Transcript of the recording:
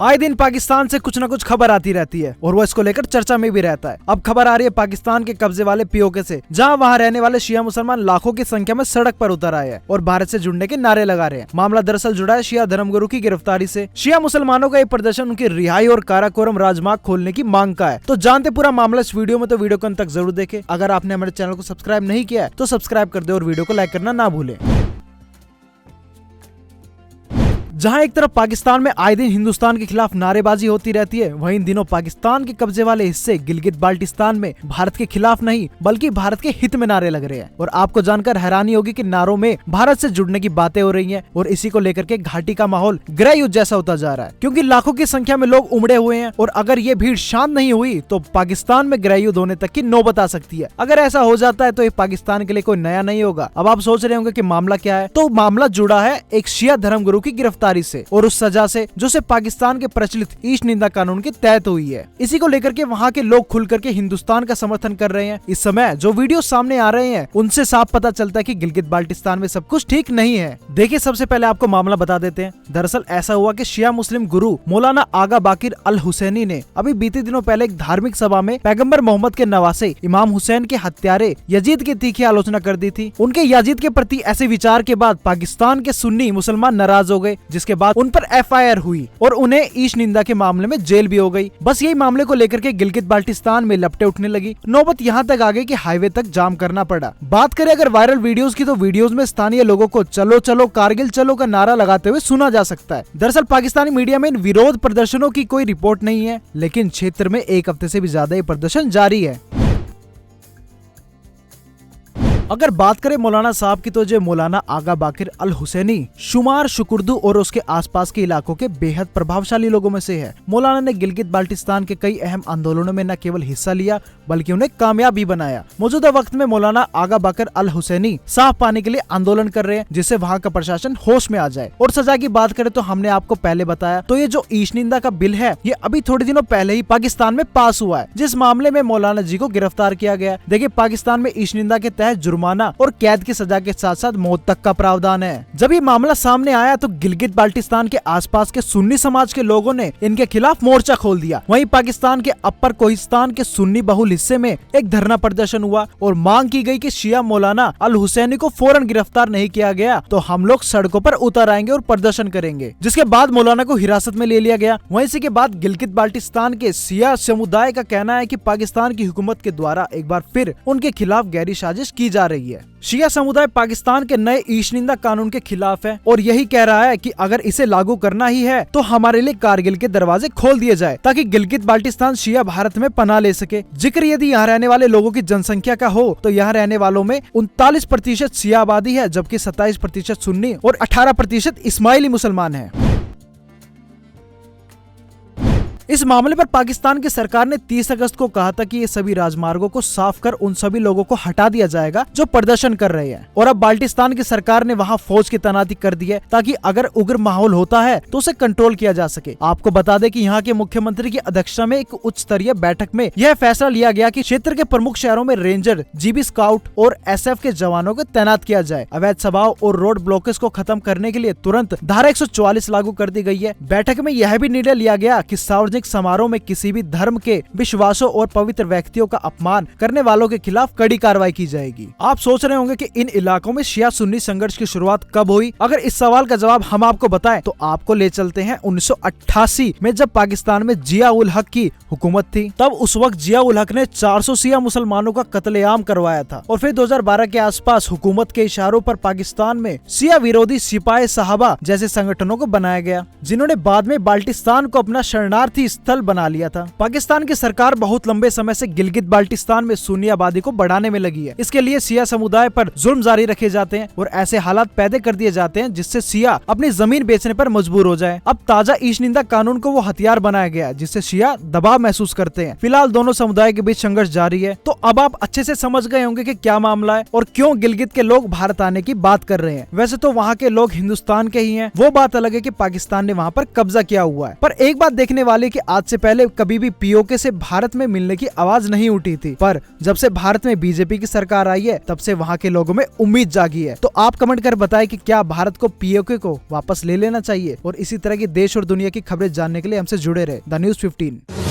आए दिन पाकिस्तान से कुछ न कुछ खबर आती रहती है और वो इसको लेकर चर्चा में भी रहता है। अब खबर आ रही है पाकिस्तान के कब्जे वाले पीओके से, जहां वहां रहने वाले शिया मुसलमान लाखों की संख्या में सड़क पर उतर आए हैं और भारत से जुड़ने के नारे लगा रहे हैं। मामला दरअसल जुड़ा है शिया धर्मगुरु की गिरफ्तारी से। शिया मुसलमानों का ये प्रदर्शन उनकी रिहाई और काराकोरम राजमार्ग खोलने की मांग का है। तो जानते पूरा मामला इस वीडियो में, तो वीडियो को अंत तक जरूर देखें। अगर आपने हमारे चैनल को सब्सक्राइब नहीं किया है तो सब्सक्राइब कर दे और वीडियो को लाइक करना ना भूलें। जहां एक तरफ पाकिस्तान में आए दिन हिंदुस्तान के खिलाफ नारेबाजी होती रहती है, वहीं इन दिनों पाकिस्तान के कब्जे वाले हिस्से गिलगित बाल्टिस्तान में भारत के खिलाफ नहीं बल्कि भारत के हित में नारे लग रहे हैं। और आपको जानकर हैरानी होगी कि नारों में भारत से जुड़ने की बातें हो रही हैं और इसी को लेकर के घाटी का माहौल गृह युद्ध जैसा होता जा रहा है, क्योंकि लाखों की संख्या में लोग उमड़े हुए हैं और अगर ये भीड़ शांत नहीं हुई तो पाकिस्तान में गृह युद्ध होने तक की नौबत आ सकती है। अगर ऐसा हो जाता है तो ये पाकिस्तान के लिए कोई नया नहीं होगा। अब आप सोच रहे होंगे कि मामला क्या है, तो मामला जुड़ा है एक शिया धर्मगुरु की गिरफ्तारी से और उस सजा से जो से पाकिस्तान के प्रचलित ईश निंदा कानून के तहत हुई है। इसी को लेकर के वहाँ के लोग खुल करके हिंदुस्तान का समर्थन कर रहे हैं। इस समय जो वीडियो सामने आ रहे हैं उनसे साफ पता चलता है कि गिलगित बाल्टिस्तान में सब कुछ ठीक नहीं है। देखिए, सबसे पहले आपको मामला बता देते हैं। दरअसल ऐसा हुआ कि शिया मुस्लिम गुरु मौलाना आगा बाकिर अल हुसैनी ने अभी बीते दिनों पहले एक धार्मिक सभा में पैगंबर मोहम्मद के नवासे इमाम हुसैन के हत्यारे यजीद की तीखी आलोचना कर दी थी। उनके यजीद के प्रति ऐसे विचार के बाद पाकिस्तान के सुन्नी मुसलमान नाराज हो गए, जिसके बाद उन पर एफआईआर हुई और उन्हें ईश निंदा के मामले में जेल भी हो गई। बस यही मामले को लेकर के गिलगित बाल्टिस्तान में लपटे उठने लगी। नौबत यहाँ तक आ गई कि हाईवे तक जाम करना पड़ा। बात करें अगर वायरल वीडियोस की, तो वीडियोस में स्थानीय लोगों को चलो चलो कारगिल चलो का नारा लगाते हुए सुना जा सकता है। दरअसल पाकिस्तानी मीडिया में इन विरोध प्रदर्शनों की कोई रिपोर्ट नहीं है, लेकिन क्षेत्र में एक हफ्ते से भी ज्यादा ये प्रदर्शन जारी है। अगर बात करें मौलाना साहब की, तो जो मौलाना आगा बाकिर अल हुसैनी शुमार शुकुरदू और उसके आसपास के इलाकों के बेहद प्रभावशाली लोगों में से है। मौलाना ने गिलगित बाल्टिस्तान के कई अहम आंदोलनों में न केवल हिस्सा लिया बल्कि उन्हें कामयाब भी बनाया। मौजूदा वक्त में मौलाना आगा बाकिर अल हुसैनी साफ पानी के लिए आंदोलन कर रहे हैं, जिससे वहाँ का प्रशासन होश में आ जाए। और सजा की बात करें तो हमने आपको पहले बताया, तो ये जो ईश निंदा का बिल है ये अभी थोड़े दिनों पहले ही पाकिस्तान में पास हुआ है, जिस मामले में मौलाना जी को गिरफ्तार किया गया। देखिए, पाकिस्तान में ईश निंदा के तहत जुर्माना और कैद की सजा के साथ साथ मौत तक का प्रावधान है। जब ये मामला सामने आया तो गिलगित बाल्टिस्तान के आसपास के सुन्नी समाज के लोगों ने इनके खिलाफ मोर्चा खोल दिया। वहीं पाकिस्तान के अपर कोहिस्तान के सुन्नी बहुल हिस्से में एक धरना प्रदर्शन हुआ और मांग की गई कि शिया मौलाना अल हुसैनी को फौरन गिरफ्तार नहीं किया गया तो हम लोग सड़कों पर उतर आएंगे और प्रदर्शन करेंगे। जिसके बाद मौलाना को हिरासत में ले लिया गया। वहीं इसी के बाद गिलगित बाल्टिस्तान के शिया समुदाय का कहना है कि पाकिस्तान की हुकूमत के द्वारा एक बार फिर उनके खिलाफ गहरी साजिश की जा रही है। शिया समुदाय पाकिस्तान के नए ईश निंदा कानून के खिलाफ है और यही कह रहा है कि अगर इसे लागू करना ही है तो हमारे लिए कारगिल के दरवाजे खोल दिए जाए, ताकि गिलगित बाल्टिस्तान शिया भारत में पनाह ले सके। जिक्र यदि यहाँ रहने वाले लोगों की जनसंख्या का हो तो यहाँ रहने वालों में 39% शिया आबादी है, जबकि 27% सुन्नी और 18% इस्माइली मुसलमान है। इस मामले पर पाकिस्तान की सरकार ने 30 अगस्त को कहा था कि ये सभी राजमार्गों को साफ कर उन सभी लोगों को हटा दिया जाएगा जो प्रदर्शन कर रहे हैं। और अब बाल्टिस्तान की सरकार ने वहां फौज की तैनाती कर दी है, ताकि अगर उग्र माहौल होता है तो उसे कंट्रोल किया जा सके। आपको बता दें कि यहाँ के मुख्यमंत्री की अध्यक्षता में एक उच्च स्तरीय बैठक में यह फैसला लिया गया कि क्षेत्र के प्रमुख शहरों में रेंजर, जीबी स्काउट और SF के जवानों को तैनात किया जाए। अवैध सभाओं और रोड ब्लॉकेज को खत्म करने के लिए तुरंत धारा 144 लागू कर दी गई है। बैठक में यह भी निर्णय लिया गया कि सार्वजनिक समारोह में किसी भी धर्म के विश्वासों और पवित्र व्यक्तियों का अपमान करने वालों के खिलाफ कड़ी कार्रवाई की जाएगी। आप सोच रहे होंगे कि इन इलाकों में शिया सुन्नी संघर्ष की शुरुआत कब हुई? अगर इस सवाल का जवाब हम आपको बताएं तो आपको ले चलते हैं 1988 में, जब पाकिस्तान में जिया उल हक की हुकूमत थी। तब उस वक्त जिया उल हक ने 400 शिया मुसलमानों का कत्लेआम करवाया था। और फिर 2012 के आसपास हुकूमत के इशारों पर पाकिस्तान में शिया विरोधी सिपाही साहबा जैसे संगठनों को बनाया गया, जिन्होंने बाद में बाल्टिस्तान को अपना शरणार्थी स्थल बना लिया था। पाकिस्तान की सरकार बहुत लंबे समय से गिलगित बाल्टिस्तान में सुन्नी आबादी को बढ़ाने में लगी है। इसके लिए शिया समुदाय पर जुल्म जारी रखे जाते हैं और ऐसे हालात पैदा कर दिए जाते हैं जिससे शिया अपनी जमीन बेचने पर मजबूर हो जाए। अब ताजा ईश निंदा कानून को वो हथियार बनाया गया है जिससे शिया दबाव महसूस करते हैं। फिलहाल दोनों समुदाय के बीच संघर्ष जारी है। तो अब आप अच्छे से समझ गए होंगे कि क्या मामला है और क्यों गिलगित के लोग भारत आने की बात कर रहे हैं। वैसे तो वहाँ के लोग हिंदुस्तान के ही हैं, वो बात अलग है कि पाकिस्तान ने वहाँ पर कब्जा किया हुआ है। पर एक बात देखने वाली कि आज से पहले कभी भी पीओके से भारत में मिलने की आवाज नहीं उठी थी, पर जब से भारत में बीजेपी की सरकार आई है तब से वहाँ के लोगों में उम्मीद जागी है। तो आप कमेंट कर बताएं कि क्या भारत को पीओके को वापस ले लेना चाहिए, और इसी तरह की देश और दुनिया की खबरें जानने के लिए हमसे जुड़े रहे द न्यूज़ 15।